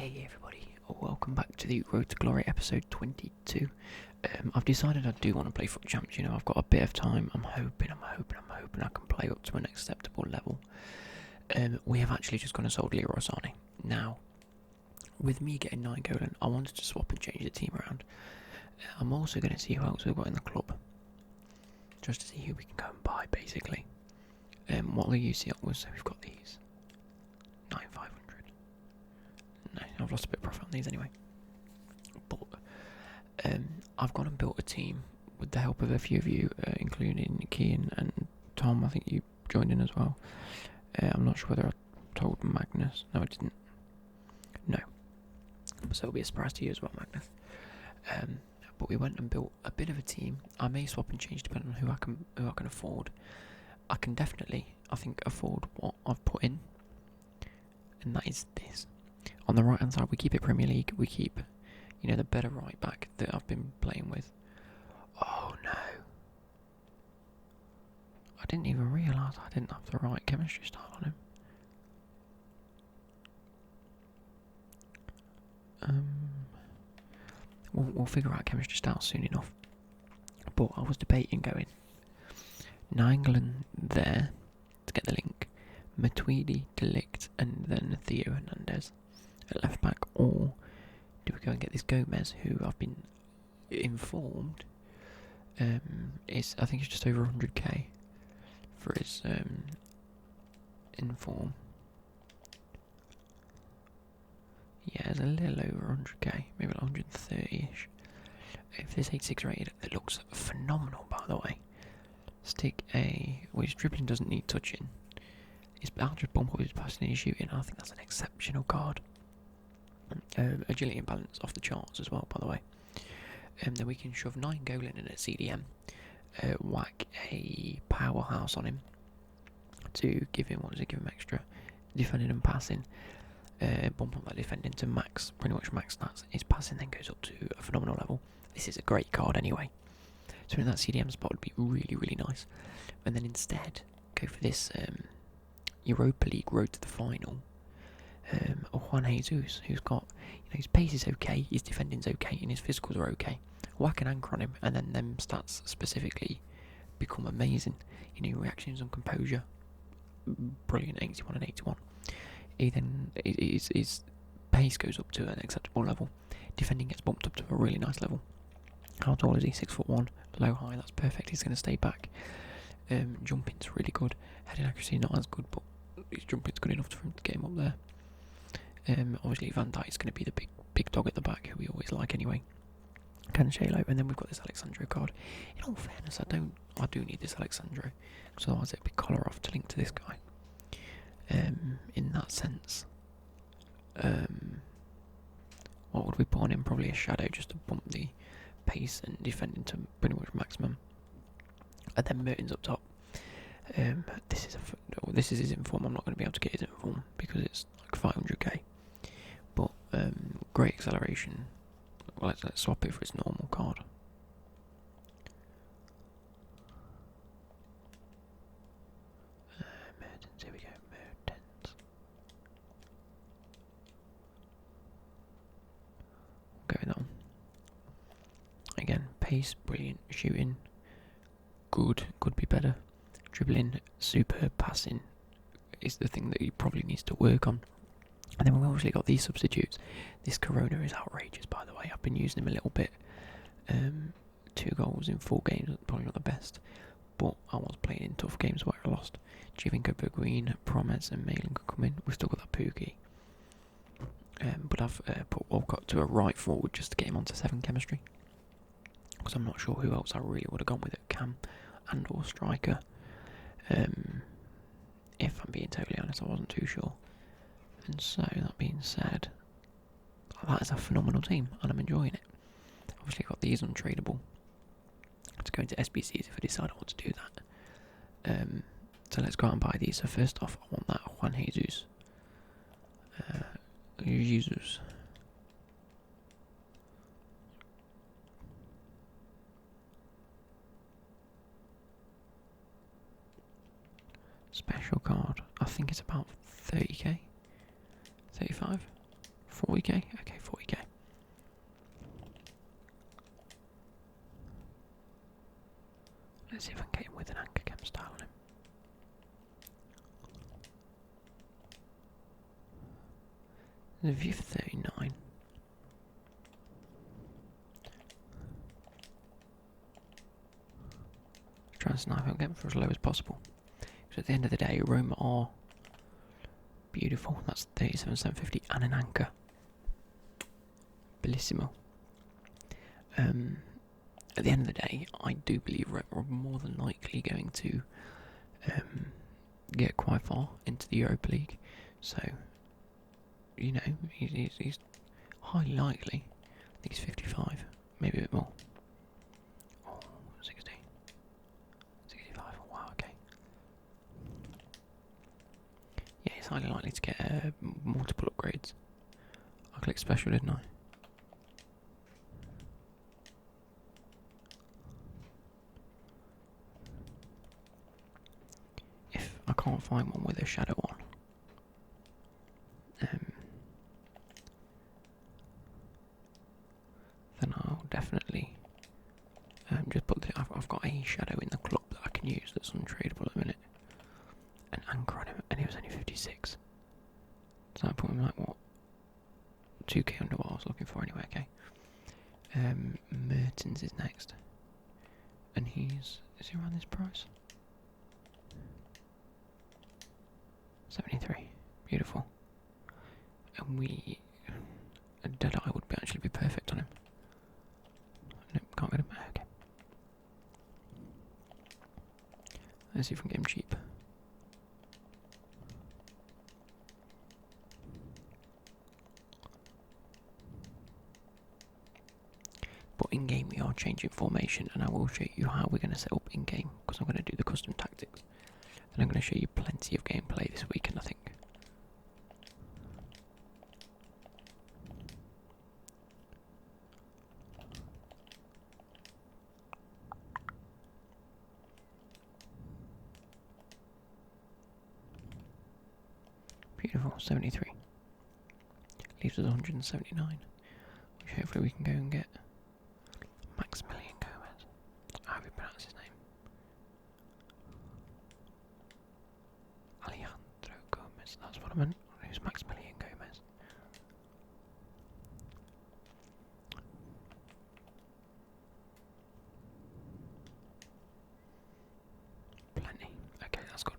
Hey everybody, welcome back to the Road to Glory episode 22. I've decided I do want to play Foot Champs. I've got a bit of time. I'm hoping I can play up to an acceptable level. We have actually just gone and sold Leroy Sané. Now, with me getting 9 golden, I wanted to swap and change the team around. I'm also going to see who else we've got in the club, just to see who we can go and buy, basically. What the UCL was, so we've got these 9,500. No, I've lost a bit of profit on these anyway. But I've gone and built a team with the help of a few of you, including Kian and Tom. I think you joined in as well. I'm not sure whether I told Magnus. No, I didn't. No. So it'll be a surprise to you as well, Magnus. But we went and built a bit of a team. I may swap and change depending on who I can afford. I can definitely, I think, afford what I've put in, and that is this. On the right hand side, we keep it Premier League. We keep, the better right back that I've been playing with. Oh no! I didn't even realise I didn't have the right chemistry style on him. We'll figure out chemistry style soon enough. But I was debating going Nainggolan there to get the link, Matuidi, Delict, and then Theo Hernandez at left back, or do we go and get this Gomez, who I've been informed I think it's just over 100k for his inform. Yeah, it's a little over 100k, maybe like 130ish. If this 86 rated, it looks phenomenal, by the way. Stick his dribbling doesn't need touching. I'll just bump up his passing and his shooting. I think that's an exceptional card. Agility and balance off the charts as well, by the way. Then we can shove 9 Golan in at CDM, whack a powerhouse on him to give him, give him extra defending and passing. Bump up that defending to max, pretty much max stats. His passing then goes up to a phenomenal level. This is a great card anyway. So in that CDM spot would be really, really nice. And then instead, go for this Europa League road to the final. Juan Jesus, who's got, his pace is okay, his defending's okay, and his physicals are okay. Whack an anchor on him, and then them stats specifically become amazing. Reactions and composure, brilliant, 81 and 81. His pace goes up to an acceptable level. Defending gets bumped up to a really nice level. How tall is he? 6'1", low high. That's perfect. He's going to stay back. Jumping's really good. Heading accuracy not as good, but his jumping's good enough for him to get him up there. Obviously Van Dijk's going to be the big dog at the back, who we always like anyway. Cancelo, and then we've got this Alexandro card. In all fairness, I do need this Alexandro, because otherwise it'd be collar off to link to this guy. In that sense, what would we put on him? Probably a shadow, just to bump the pace and defending to pretty much maximum. And then Mertens up top. This is his inform. I'm not going to be able to get his inform because it's like 500k. But great acceleration. Well, let's swap it for his normal card. Mertens, here we go. Mertens. Going on. Again, pace, brilliant. Shooting, good. Could be better. Dribbling, superb. Passing is the thing that he probably needs to work on. And then we've obviously got these substitutes. This Corona is outrageous, by the way. I've been using him a little bit. 2 goals in 4 games, probably not the best. But I was playing in tough games where I lost. Giovinco, Bergwijn, Promes and Malin could come in. We've still got that Pookie. But I've put Walcott to a right forward just to get him onto 7 chemistry. Because I'm not sure who else I really would have gone with at cam and or striker. If I'm being totally honest, I wasn't too sure. And so, that being said, that is a phenomenal team, and I'm enjoying it. Obviously, I've got these untradeable to go into SBCs if I decide I want to do that. So let's go out and buy these. So first off, I want that Juan Jesus. Jesus. Special card. I think it's about 30k. 35? 40k? Okay, 40k. Let's see if I can get him with an anchor cam style on him. There's a view for 39. Try and snipe and get him for as low as possible. Because at the end of the day, Rome are beautiful. That's 37,750 and an anchor. Bellissimo. At the end of the day, I do believe we're more than likely going to get quite far into the Europa League. So, you know, he's highly likely. I think he's 55, maybe a bit more. Oh, 60. 65, oh, wow, okay. Yeah, he's highly likely to get multiple upgrades. I clicked special, didn't I? If I can't find one with a shadow on, then I'll definitely just put I've got a shadow in the club that I can use that's untradeable at the minute. An anchor on him, and he was only 56. So I put him like what? 2k under what I was looking for anyway, okay. Mertens is next. And is he around this price? 73. Beautiful. And a Deadeye would actually be perfect on him. Nope, can't get him. Okay. Let's see if we can get him cheap. But in game we are changing formation, and I will show you how we're going to set up in game, because I'm going to do the custom tactics. And I'm going to show you plenty of gameplay this weekend, I think. Beautiful, 73. Leaves us 179, which hopefully we can go and get. Maximilian Gomez. How do we pronounce his name? Alejandro Gomez, that's what I meant. Who's Maximilian Gomez? Plenty. Okay, that's good.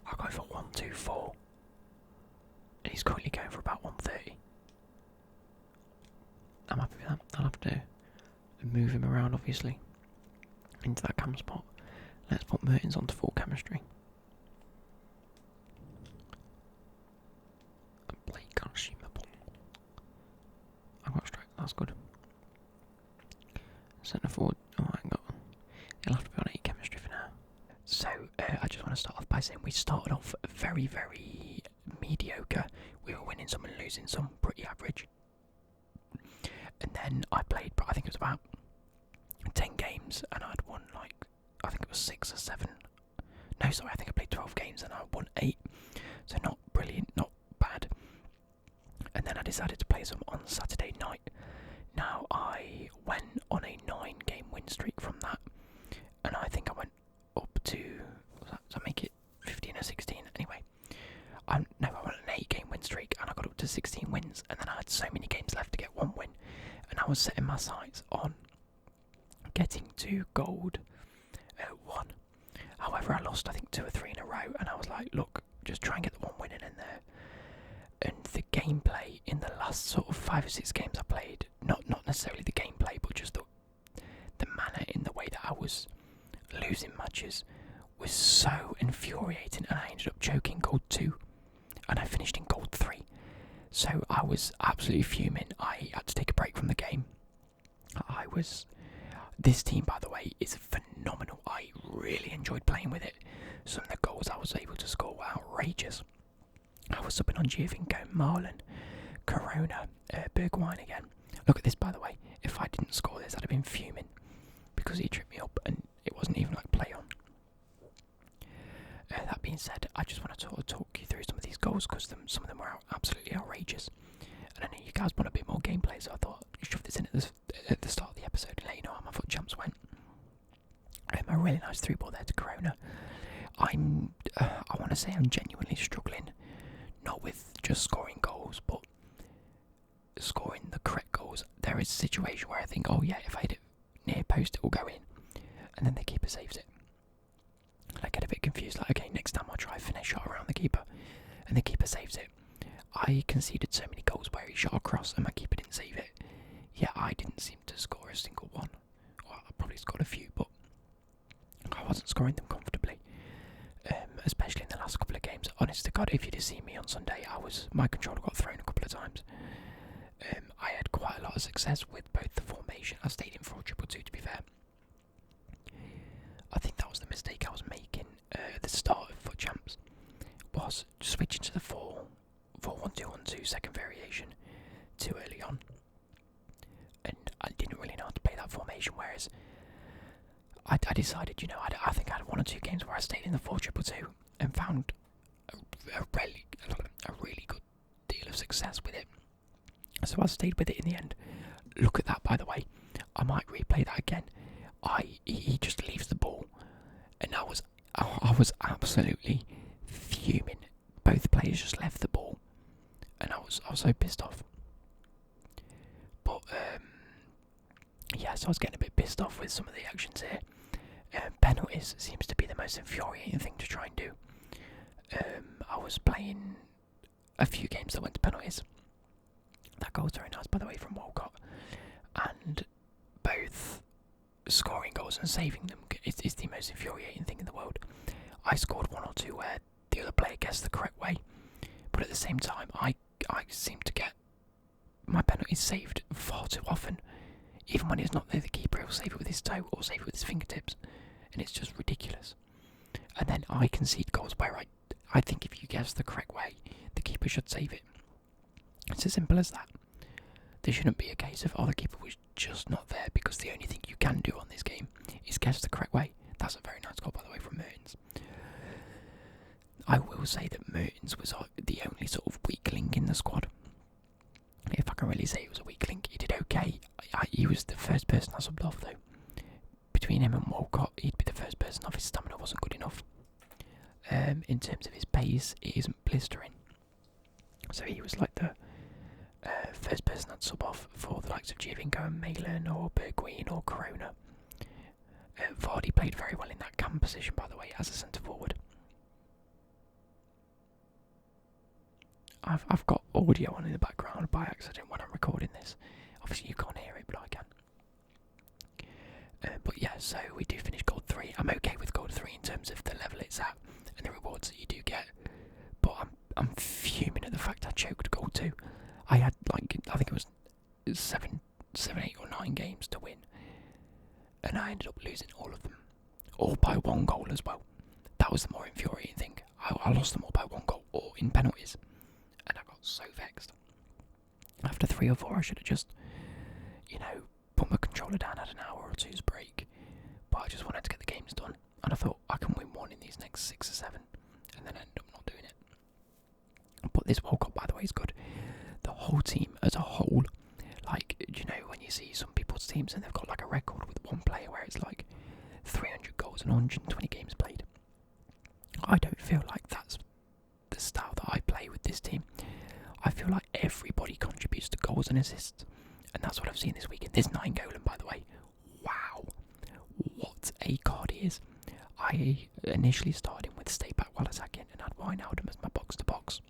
I'll go for 124. And he's currently going for about 130. I'm happy with that. I'll have to move him around, obviously, into that cam spot. Let's put Mertens onto full chemistry. Play consumable. I've got a strike, that's good. Centre forward, oh, I ain't got. He'll have to be on 8 chemistry for now. So, I just want to start off by saying we started off very, very mediocre. We were winning some and losing some, pretty average. And then I played, I think it was about 10 games, and I'd won like, I think it was 6 or 7. No, sorry, I think I played 12 games and I won 8. So not brilliant, not bad. And then I decided to play some on Saturday night. Now I went on a 9-game win streak from that, and I think I went up to, does that make it 15 or 16? Anyway, no, I went on an 8-game win streak and I got up to 16 wins, and then I had so many games left to get 1 win, and I was setting my sights on getting to gold 1. However, I lost I think 2 or 3 in a row, and I was like, look, just try and get the 1 win in there. And the gameplay in the last sort of 5 or 6 games I played, not necessarily the gameplay, but just the manner in the way that I was losing matches was so infuriating, and I ended up choking gold 2 and I finished in gold 3. So I was absolutely fuming. I had to take a break from the game. This team, by the way, is phenomenal. I really enjoyed playing with it. Some of the goals I was able to score were outrageous. I was subbing on Giovinco, Marlon, Corona, Bergwijn again. Look at this, by the way. If I didn't score this, I'd have been fuming because he tripped me up and it wasn't even like play on. being said, I just want to sort of talk you through some of these goals because some of them were absolutely outrageous. And I know you guys want a bit more gameplay, so I thought I'd shove this in at the start of the episode and let you know how my foot jumps went. A really nice through ball there to Corona. I want to say I'm genuinely struggling, not with just scoring goals, but scoring the correct goals. There is a situation where I think, oh yeah, if I hit it near post, it will go in, and then the keeper saves it. And I get a bit confused, like, okay, next time I'll try a finish shot around the keeper, and the keeper saves it. I conceded so many goals where he shot across and my keeper didn't save it. Yeah, I didn't seem to score a single one. Well, I probably scored a few, but I wasn't scoring them comfortably. Especially in the last couple of games. Honest to God, if you'd have seen me on Sunday, my controller got thrown a couple of times. I had quite a lot of success with both the formation. I stayed in for 4-2-2, to be fair. I think that was the mistake I was making at the start of Foot Champs, was switching to the 4-1-2-1-2 second variation too early on. And I didn't really know how to play that formation, whereas I decided, I think I had 1 or 2 games where I stayed in the 4-2-2 and found a really good deal of success with it. So I stayed with it in the end. Look at that, by the way. I might replay that again. He just leaves the ball, and I was absolutely fuming. Both players just left the ball, and I was so pissed off. But yeah, so I was getting a bit pissed off with some of the actions here. Penalties seems to be the most infuriating thing to try and do. I was playing a few games that went to penalties. That goal was very nice, by the way, from Walcott. And both scoring goals and saving them is the most infuriating thing in the world. I scored 1 or 2 where the other player guessed the correct way, but at the same time, I seem to get my penalties saved far too often. Even when it's not there, the keeper will save it with his toe or save it with his fingertips, and it's just ridiculous. And then I concede goals where I think if you guess the correct way, the keeper should save it. It's as simple as that. There shouldn't be a case of, the keeper was just not there, because the only thing you can do on this game is guess the correct way. That's a very nice goal, by the way, from Mertens. I will say that Mertens was the only sort of weak link in the squad. If I can really say he was a weak link, he did okay. He was the first person I subbed off, though. Between him and Walcott, he'd be the first person off. His stamina wasn't good enough. In terms of his pace, it isn't blistering. So he was like the first person I'd sub off for the likes of Giovinco and Malin or Bergwijn or Corona. Vardy played very well in that cam position, by the way, as a centre forward. I've got audio on in the background by accident when I'm recording this. Obviously you can't hear it, but I can. But yeah, so we do finish gold 3. I'm okay with gold 3 in terms of the level it's at and the rewards that you do get. But I'm fuming at the fact I choked gold 2. I had I think it was 7, 8 or 9 games to win, and I ended up losing all of them, all by 1 goal as well. That was the more infuriating thing. I lost them all by 1 goal or in penalties, and I got so vexed. After 3 or 4, I should have just, put my controller down, had an hour or 2's break. But I just wanted to get the games done, and I thought I can win 1 in these next 6 or 7, and then I ended up not doing it. But this World Cup, by the way, is good. The whole team as a whole, when you see some people's teams and they've got like a record with one player where it's like 300 goals and 120 games played. I don't feel like that's the style that I play with this team. I feel like everybody contributes to goals and assists, and that's what I've seen this weekend. There's 9 Golan, by the way. Wow, what a card he is. I initially started him with stay back while attacking and had Wijnaldum as my box-to-box.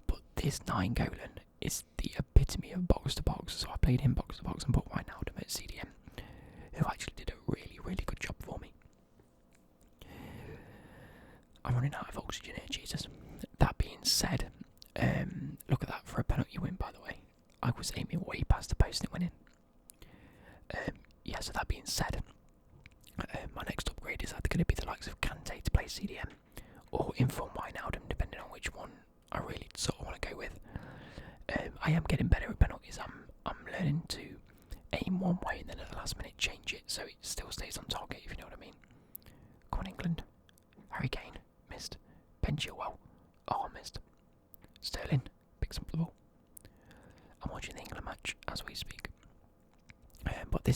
But this 9 Golan is the epitome of box-to-box, so I played him box-to-box and put Wijnaldum at CDM, who actually did a really, really good job for me. I'm running out of oxygen here, Jesus. That being said, look at that for a penalty win, by the way. I was aiming way past the post and it went in. Yeah, so that being said, my next upgrade is either going to be the likes of Kante to play CDM or Inform Wijnaldum, depending on which one I really sort of want to go with. I am getting better at penalties. I'm learning to aim one way and then at the last minute change it so it still stays on target, if you know what I mean. Come on, England. Harry Kane missed.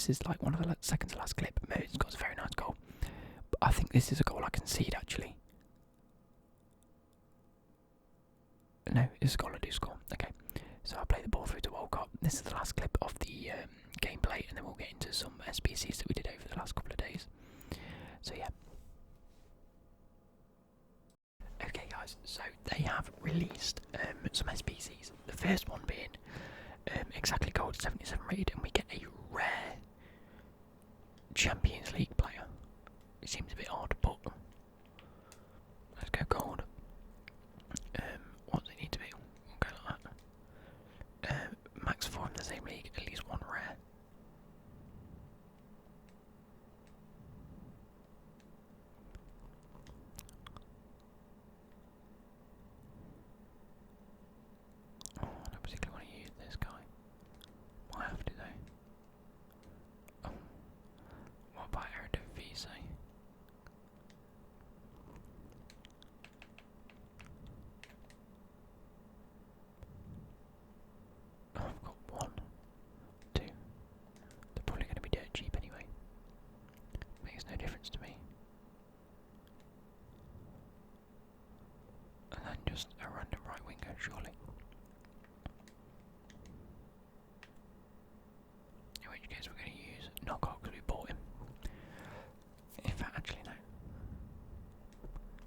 this is like one of the second to last clip. Mertens got a very nice goal. But I think this is a goal I concede actually. No, it's a goal I do score. Okay, so I play the ball through to Walcott. This is the last clip of the gameplay, and then we'll get into some SBCs that we did over the last couple of days. So yeah. Okay guys, so they have released some SBCs. The first one being exactly gold 77 rated, and we get a rare Champions League player. It seems a bit odd, but let's go gold. What does it need to be? We'll go like that. Max 4 in the same league, at least one rare. Oh, I don't particularly want to use this guy. Might have to though. Oh, what about RTG? Oh, I've got 1, 2. They're probably going to be dirt cheap anyway. Makes no difference to me. And then just a random right winger, surely. In which case we're going to use knockout because we bought him. In fact, actually no.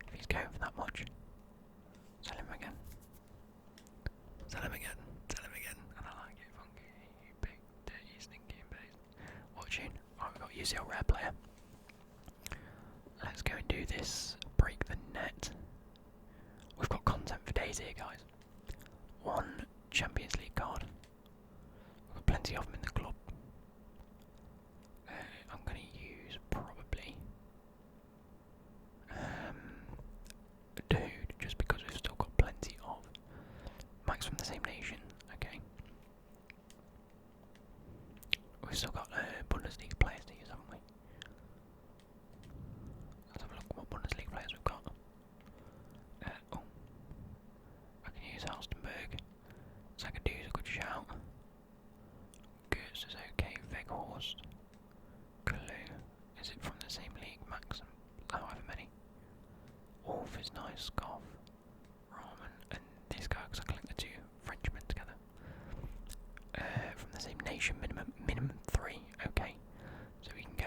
If he's going for that much, sell him again. Sell him again. Sell him again. And I like it. Funky, you big, dirty, stinky base. Watching. Right, we've got UCL rare player. Let's go and do this. Break the net. We've got content for days here, guys. 1 Champions League card. We've got plenty of them in the club. I'm going to use probably dude, just because we've still got plenty of Max from the same nation. Okay. We've still got Bundesliga players to use, haven't we? Let's have a look at what Bundesliga players we've got. Oh, I can use Halstenberg. Zagadu's a good shout. Gertz is okay. Weghorst. Clue. Is it from the same league? Maxim. However many. Wolf is nice. Goff. Rahman. And this guy, because I collect the 2 Frenchmen together. From the same nation. Minimum 3. Okay. So we can go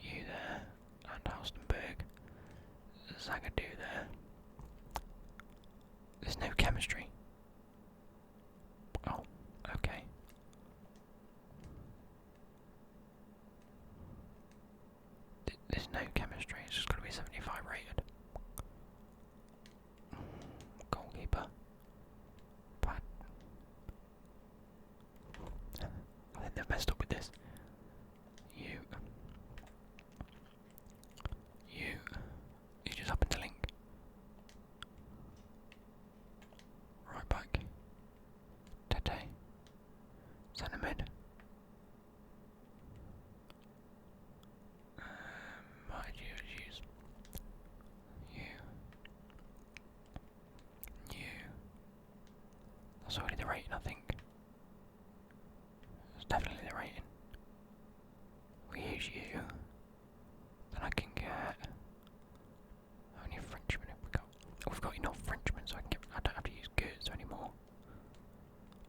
you there. And Halstenberg. Zagadou there. There's no chemistry. Oh, okay. There's no chemistry, it's just going to be 75 rated. Goalkeeper. Bad. I think they've messed up with this. You just happen to link. Right back. Tete. Centre mid. Might use you. That's already the rating, I think. It's definitely the rating. We use you. Then I can get. How many Frenchmen have we got? Oh, we've got enough Frenchmen, so I don't have to use Gertz anymore.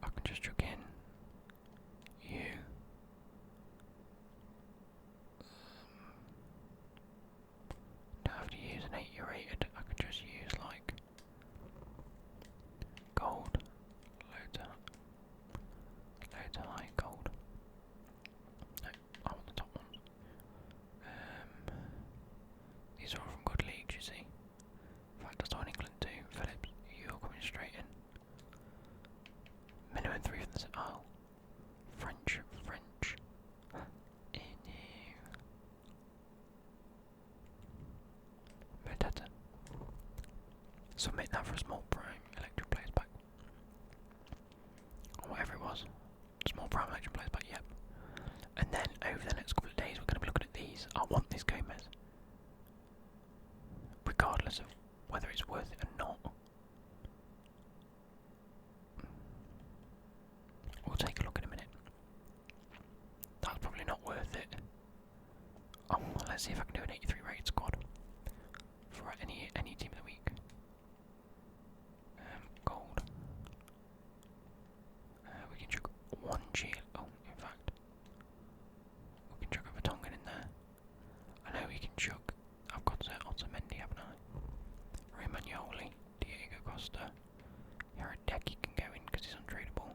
I can just chuck in you. Don't have to use an 8 rated. I can just use like gold, low to high gold. No, I want the top ones. These are all from good leagues, you see. In fact, I saw in England too. Phillips, you're coming straight in. Minimum 3 from the oh, French. Metata. Submit that for a small prime electric players pack. Or whatever it was. Small prime electric players pack, yep. And then over the next couple of days we're going to be looking at these. I want this Gomez. Regardless of whether it's worth it or not. We'll take a look in a minute. Let's see if I can do an 83 rated squad for any team of the week. Gold. We can chuck one shield. Oh, in fact, we can chuck a Vertonghen in there. I know we can chuck. I've got Otamendi, haven't I? Romagnoli, Diego Costa. Becky can go in because he's untradeable.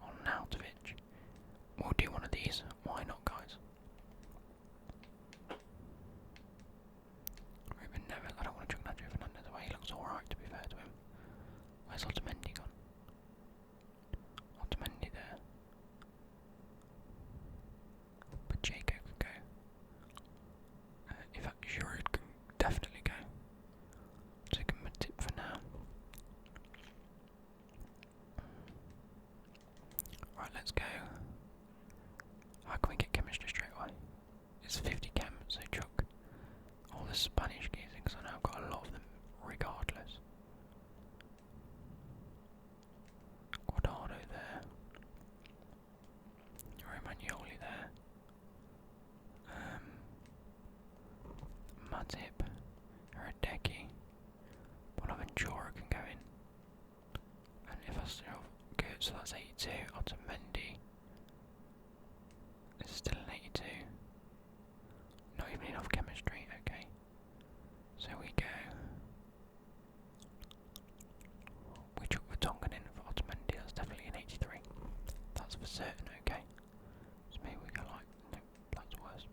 On Nautovic. We'll do one of these. Why not, guys? Ruben Neves. I don't want to chuck Nacho Fernandez away. He looks alright, to be fair to him. Where's Otamendi gone? Otamendi there. But Jaco could go. In fact, Giroud can definitely go. Take him a tip for now. Right, let's go. How can we get chemistry straight away? It's 50 chem, so chuck all the Spanish gears in, because I know I've got a lot of them regardless. Guardado there. Romagnoli there. Matip. Hradecki. Bonaventura can go in. And if I still good, so that's 82. Otamendi. This is still an 82. Not even enough chemistry, okay. So we go. We chuck Vertonghen in for Otamendi, that's definitely an 83. That's for certain, okay. So maybe we go like, no, that's worse.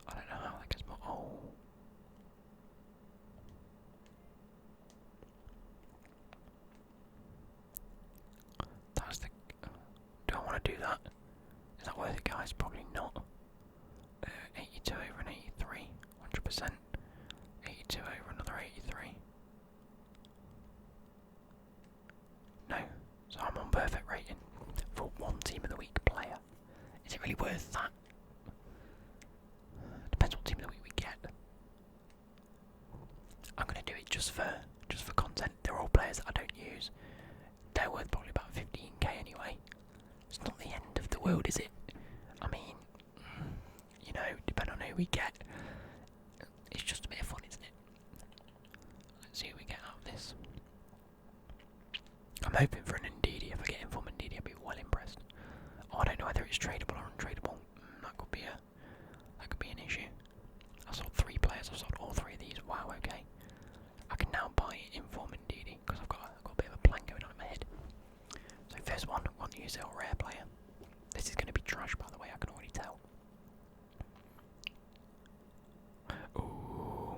I don't know how that gets more. Oh. That's the. Do I want to do that? Is that worth it, guys? Probably not. 82 over an 83, 100%. 82 over another 83. No. So I'm on perfect rating for one team of the week player. Is it really worth that? Depends what team of the week we get. I'm gonna do it just for content. They're all players that I don't use. They're worth probably about 15k anyway. It's not the end of the world, is it? I mean, you know, depending on who we get, it's just a bit of fun, isn't it? Let's see who we get out of this. I'm hoping for an Ndidi. If I get him from Ndidi, I'll be well impressed. Oh, I don't know whether it's tradable or untradeable. That could be an issue. I've sold 3 players. I've sold all 3 of these. Wow, okay. I can now buy Inform Ndidi because I've got a bit of a plan going on in my head. So first one, want to use a rare player. This is going to be trash, by the way. I can already tell. Ooh.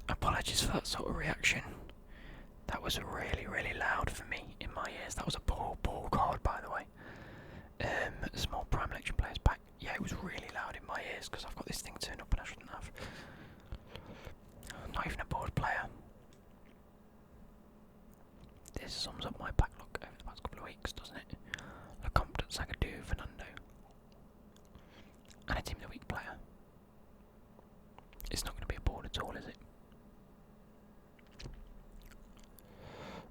Apologies for that sort of reaction. That was really, really loud for me in my ears. That was a poor card, by the way. Small Prime Election Players pack. Yeah, it was really loud in my ears because I've got this thing turned up and I shouldn't have. I'm not even a board player. This sums up my pack look over the past couple of weeks, doesn't it? Lecompte, Zagadou, Fernando. And a Team of the Week player. It's not going to be a board at all, is it?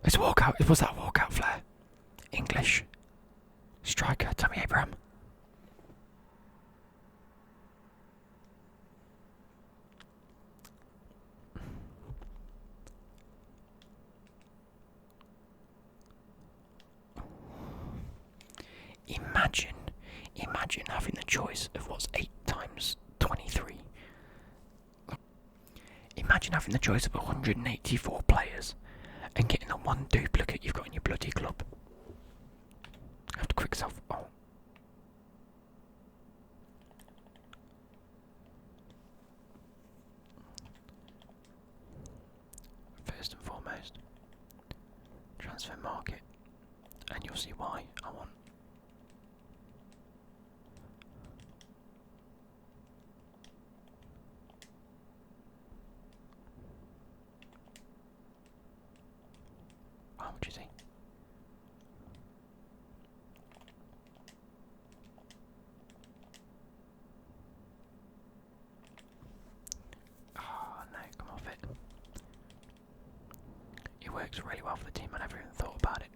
It's a walkout. Was that a walkout flare? English. Striker, Tammy Abraham. Imagine having the choice of what's 8 times 23. Imagine having the choice of 184 players and getting the one duplicate you've got in your bloody club. I have to quick self. Oh. First and foremost, transfer market, and you'll see why I want. much is he? Oh no, come off it. He works really well for the team, I never even thought about it.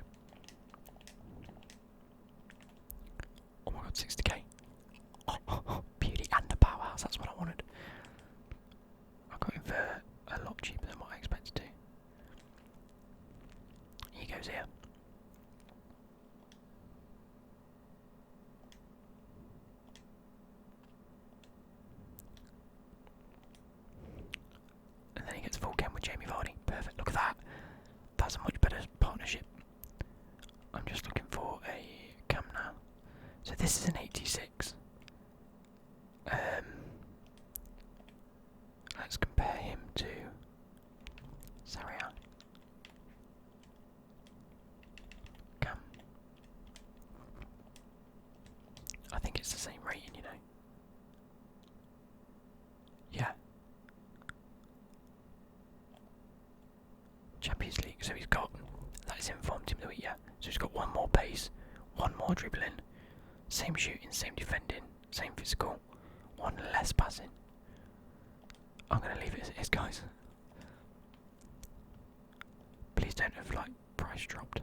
Oh my god, 60k. Oh, beauty and a powerhouse, that's what I wanted. I got him for a lot cheaper than what I expected to. He goes here. And then he gets full game with Jamie Vardy. Perfect, look at that. That's a much better partnership. I'm just looking for a cam now. So this is an 86. Let's compare him to Saria. Cam. I think it's the same rating, you know. Yeah. Champions League, so he's got, that is informed team of the week, yeah. So he's got one more pace, one more dribbling, same shooting, same defending, same physical, one less passing. I'm going to leave it as it is, guys. Please don't have, like, price dropped.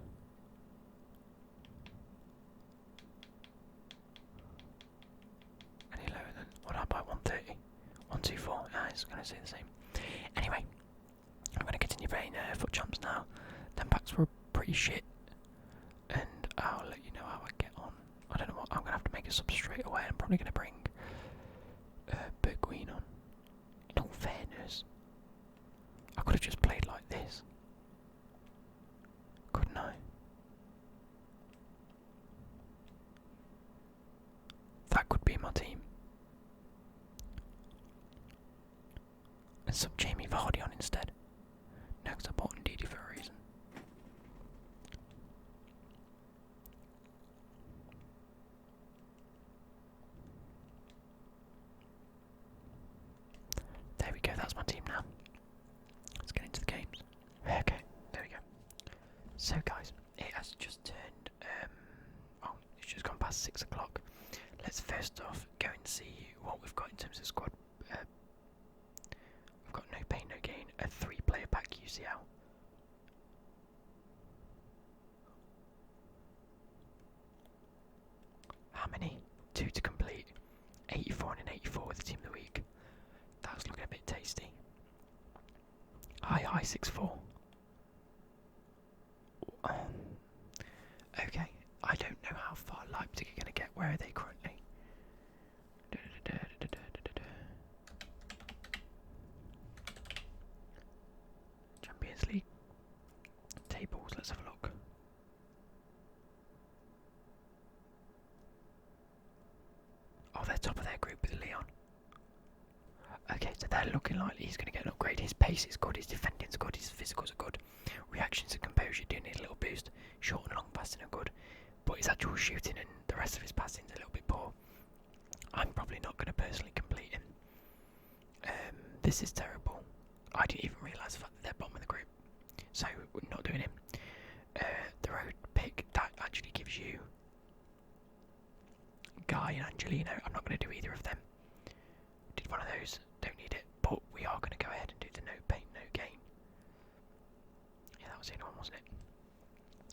Any lower than, what did I buy, 130? 124, ah, it's going to say the same. Anyway, I'm going to continue playing foot jumps now. Them packs were pretty shit. And I'll let you know how I get on. I don't know what, I'm going to have to make a sub straight away. I'm probably going to bring Becky on. In all fairness, I could have just played like this. Couldn't I? That could be my team. And sub Jamie Vardy on instead. No, because I bought Ndidi for a reason. There we go, that's my team now. Let's get into the games. Okay, there we go. So guys, it has just turned, it's just gone past 6 o'clock. Let's first off go and see what we've got in terms of squad. We've got no pain, no gain, a 3-player pack UCL. How many? 2 to complete. 84 and an 84 with the team of the week. That's looking a bit tasty. Hi 6-4. Okay, I don't know how far Leipzig are going to get. Where are they currently? Champions League tables, let's have a look. Oh, they're top of their group with Leon. Okay, so they're looking like he's going to get an upgrade. His pace is good, his defending's good, his physicals are good. Reactions and composure do need a little boost. Short and long passing are good. But his actual shooting and the rest of his passing is a little bit poor. I'm probably not going to personally complete him. This is terrible. I didn't even realise the fact that they're bottom of the group. So, we're not doing him. The road pick, that actually gives you Guy and Angelino. I'm not going to do either of them. Did one of those, don't need it. But we are going to go ahead and do the no pain, no gain. Yeah, that was the only one, wasn't it?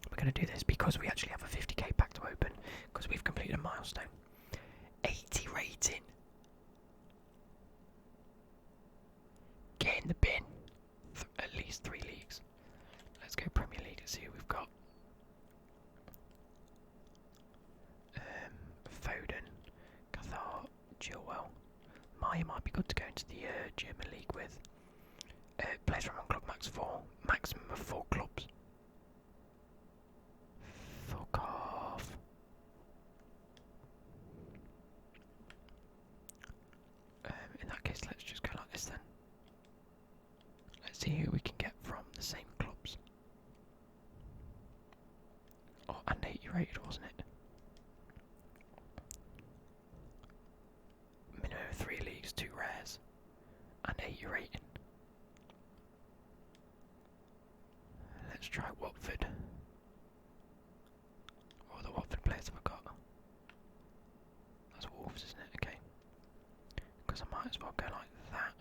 We're going to do this because we actually have a 50k pack to open because we've completed a milestone. 80 rating. Get in the bin for at least 3 leagues. Let's go Premier League and see who we've got. Foden, Cathar, Chilwell. Maya might be good to go into the German league with. Plays from 1 club, max 4. Maximum of 4 clubs. Fuck off. In that case, let's just go like this then. Let's see who we can get from the same clubs. Oh, and 80 rated, wasn't it? Minimum of 3 leagues, 2 rares, and 80 rating. Let's try Watford. because I might as well go like that.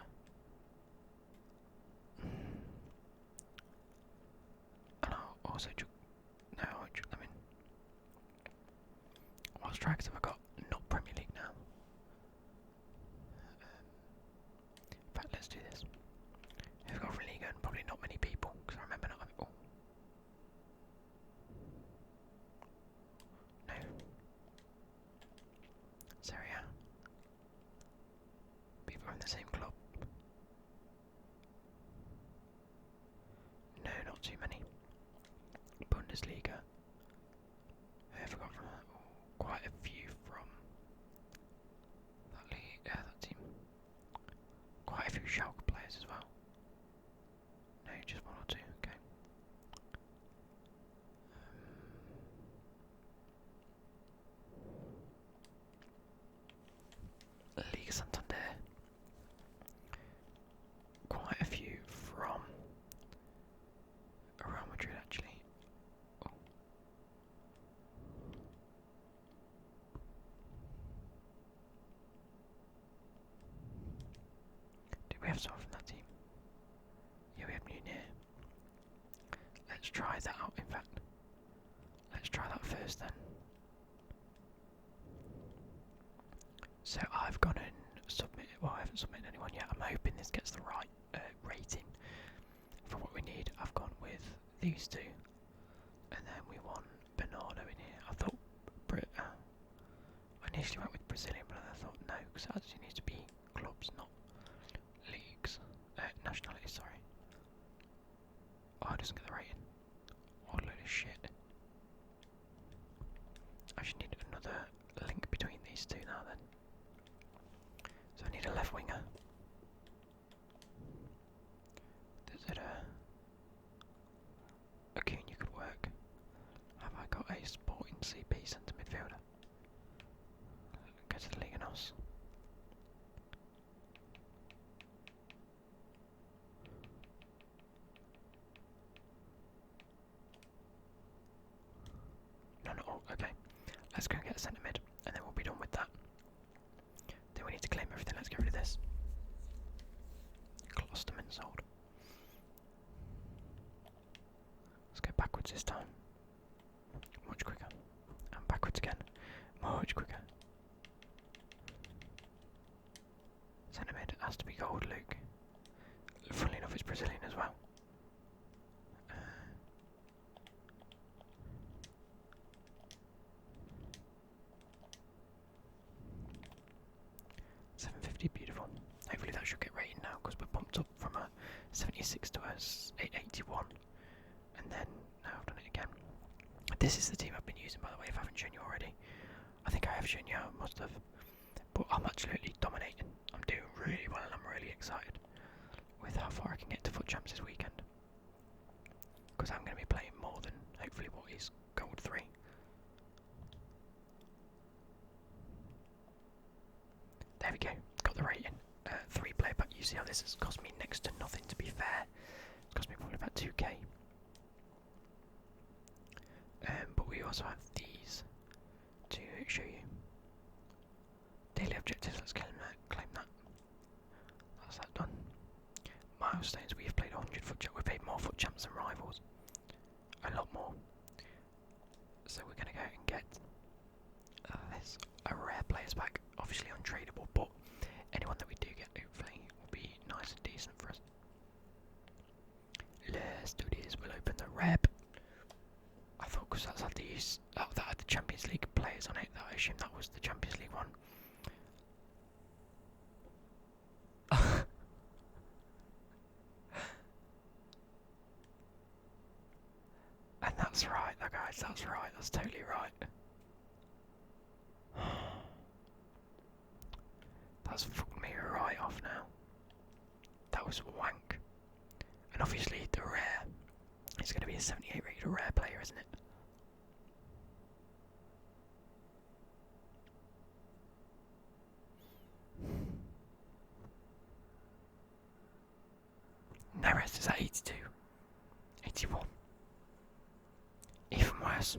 And I'll also no, I won't chuck them in. What strikers have I got? Not Premier League now. In fact, let's do this. We've got League and probably not many people, because I remember not having. Oh. No. Serie A. People are in the same club. No, not too many. Bundesliga. I forgot from quite a few from that league, that team. Quite a few Schalke players as well. No, just one or two. Okay. Liga Santander. Quite a few from Real Madrid actually. Oh. Did we have someone from that team? Yeah, we have Munir. Let's try that out, in fact. Let's try that first then. So I've gone and submitted, well I haven't submitted anyone yet, I'm hoping this gets the right rating for what we need. I've gone with these two, and then we want Bernardo in here. I thought I initially went with Brazilian, but I thought no, because it actually needs to be clubs, not leagues, nationalities, sorry. Oh, it doesn't get the rating. What a load of shit. I should need another link between these two now then. So I need a left winger. Is it a Acuna could work? Have I got a Sporting CP centre midfielder? Go to the Liga NOS. No, okay. Let's go and get a centre mid, and then we'll be done with that. Then we need to claim everything. Let's get rid of this. Klosterman sold. Let's go backwards this time. Much quicker. And backwards again. Much quicker. Centre mid has to be gold, Luke. Funnily enough, it's Brazilian as well. 750, beautiful. Hopefully that should get rated now, because we're bumped up from a 76 to a 881. And then, now I've done it again. This is the team I've been using, by the way, if I haven't shown you already. I think I have shown you, I must have. But I'm absolutely dominating. I'm doing really well, and I'm really excited with how far I can get to Foot Champs this weekend. Because I'm going to be playing more than, hopefully, what is Gold 3. There we go, got the rating. 3 player pack. You see how this has cost me next to nothing, to be fair. It's cost me probably about 2k. But we also have these to show you. Daily objectives, let's claim that. That's that done. Milestones, we have played 100 Foot Champs. We've played more Foot Champs than rivals. A lot more. So we're going to go and get this, a rare players pack. Obviously untradeable, but anyone that we do get, hopefully, will be nice and decent for us. Let's do this. We'll open the rep. I thought because that's had these, that had the Champions League players on it, that I assumed that was the Champions League one. And that's right, guys, that's right, that's totally right. That's fucked me right off now. That was wank. And obviously the rare is going to be a 78 rated rare player, isn't it? Neres is at 82. 81. Even worse.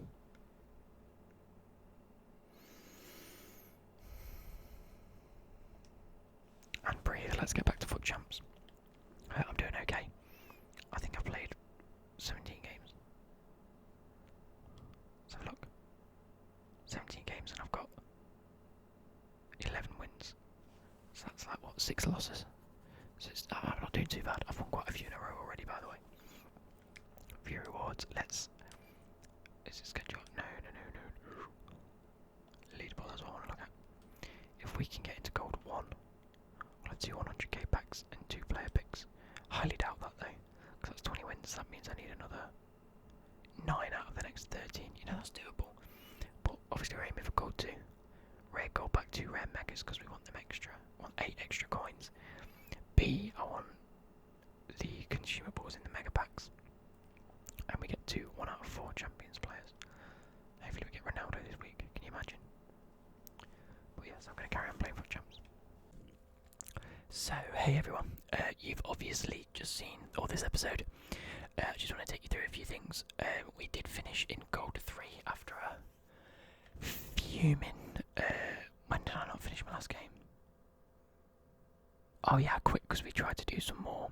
let's get back to Foot Champs. I'm doing okay. I think I've played 17 games. Let's have a look. 17 games and I've got 11 wins. So that's like, what, 6 losses? So I'm not doing too bad. I've won quite a few in a row already, by the way. Few rewards. Is it scheduled? No. Leaderboard as well I want to look at. If we can get into gold 1, I'll have 2 100k packs and 2 player picks. Highly doubt that though, because that's 20 wins. That means I need another 9 out of the next 13. You know, that's doable. But obviously we're aiming for gold 2. Rare gold pack 2 rare megas because we want them extra. I want 8 extra coins. B, I want the consumables in the mega packs. And we get 2 1 out of 4 champions players. Hopefully we get Ronaldo this week. Can you imagine? But yes, I'm going to carry on playing for champs. So, hey everyone. You've obviously just seen all this episode. I just want to take you through a few things. We did finish in gold 3 after a fuming. When did I not finish my last game? Oh yeah, quick, because we tried to do some more.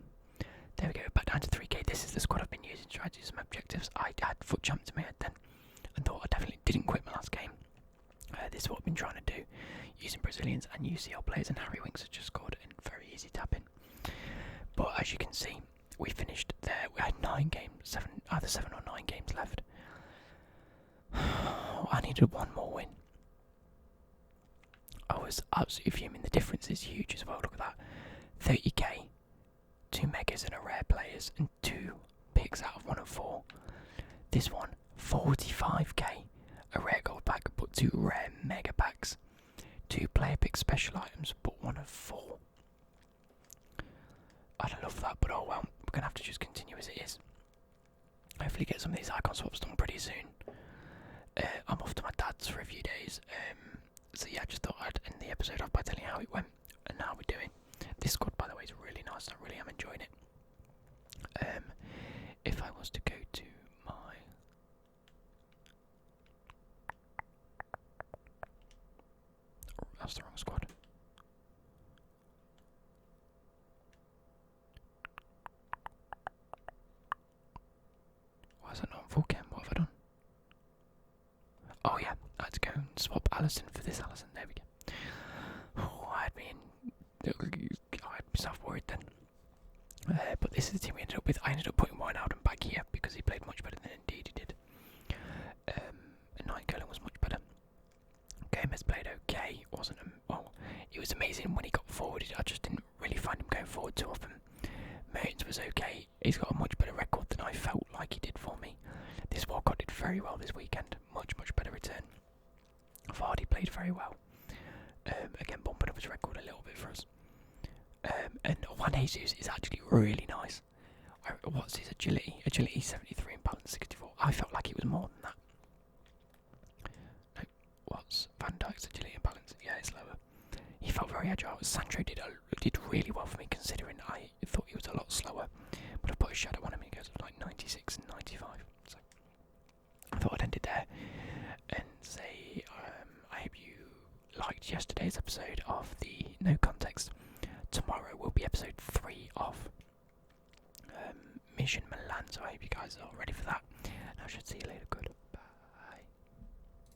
There we go, back down to 3k. This is the squad I've been using to try to do some objectives. I had Foot Champs in my head then and thought I definitely didn't quit my last game. This is what I've been trying to do, using Brazilians and UCL players, and Harry Winks has just scored in very easy tapping. But as you can see, we finished there. We had 9 games, either 7 or 9 games left. I needed one more win. I was absolutely fuming. The difference is huge as well. Look at that, 30k. 2 megas and a rare players and 2 picks out of 1 of 4. This one, 45k, a rare gold pack but 2 rare mega packs. 2 player pick special items but 1 of 4. I'd love that, but oh well, we're going to have to just continue as it is. Hopefully get some of these icon swaps done pretty soon. I'm off to my dad's for a few days. So yeah, I just thought I'd end the episode off by telling you how it went and how we're doing. This squad, by the way, is really nice. I really am enjoying it. If I was to go to my... Oh, that's the wrong squad. Why is that not on full cam? What have I done? Oh yeah, I had to go and swap Allison for this Allison. There we go. Oh, I had myself worried then. But this is the team we ended up with. I ended up putting Wijnaldum back here because he played much better than Ndidi did. And Night Cullen was much better. Gomez played okay. It was amazing when he got forward. I just didn't really find him going forward too often. Mertens was okay. He's got a much better record than I felt like he did for me. This Walcott did very well this weekend. Much better return. Vardy played very well. Again, bumping up his record a little bit for us. And Juan Jesus is actually really nice. What's his agility? Agility 73 and balance 64. I felt like it was more than that. No, what's Van Dijk's agility and balance? Yeah, it's lower. He felt very agile. Sancho did really well for me, considering I thought he was a lot slower. But I put a shadow on him and he goes up like 96 and 95. So I thought I'd end it there and say I hope you liked yesterday's episode of the No Context. Tomorrow will be episode 3 of Mission Milan, so I hope you guys are ready for that. And I should see you later. Good.